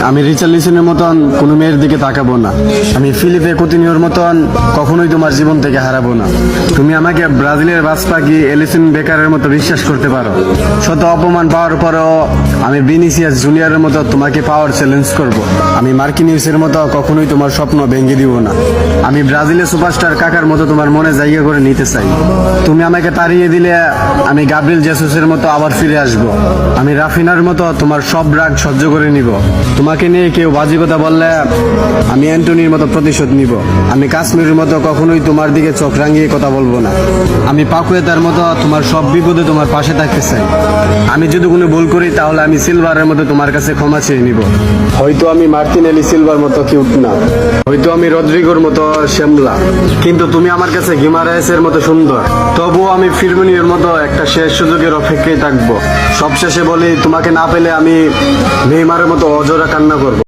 আমি রিচার্লিসনের মতন কোনো মেয়ের দিকে তাকাবো না। আমি ফিলিপে কুতিনিওর মতন কখনোই তোমার জীবন থেকে হারাবো না। তুমি আমাকে ব্রাজিলের বাজপাখি এলিসন বেকারের মতো বিশ্বাস করতে পারো। শত অপমান পাওয়ার পরেও আমি ভিনিসিয়াস জুনিয়রের মতো তোমাকে পাওয়ার চ্যালেঞ্জ করব। আমি মার্কিনিউসের মতো কখনোই তোমার স্বপ্ন ভেঙে দিব না। আমি ব্রাজিলের সুপারস্টার কাকার মতো তোমার মনে জায়গা করে নিতে চাই। তুমি আমাকে তাড়িয়ে দিলে আমি গাব্রিয়েল জেসুসের মতো আবার ফিরে আসব। আমি রাফিনার মতো তোমার সব রাগ সহ্য করে নিব। তোমাকে নিয়ে কেউ বাজে কথা বললে আমি অ্যান্টনির মতো প্রতিশোধ নিব। আমি কাশ্মীরের মতো কখনোই তোমার দিকে চোখ রাঙিয়ে কথা বলবো না। আমি পাকুয়েতার মতো তোমার সব বিপদে তোমার পাশে থাকতে চাই। আমি যদি কোনো ভুল করি তাহলে আমি সিলভারের মতো তোমার কাছে ক্ষমা চেয়ে নিব। হয়তো আমি মার্টিনেলি সিলভার মতো কিউট না, হয়তো আমি রদ্রিগোর মতো শ্যামলা, কিন্তু তুমি আমার কাছে গিমারায়েসের মতো সুন্দর। তবুও আমি ফিরমিনির মতো একটা শেষ সুযোগের অপেক্ষায় থাকবো। সবশেষে বলি, তোমাকে না পেলে আমি নেইমারের মতো অজোড়া কান্না করবো।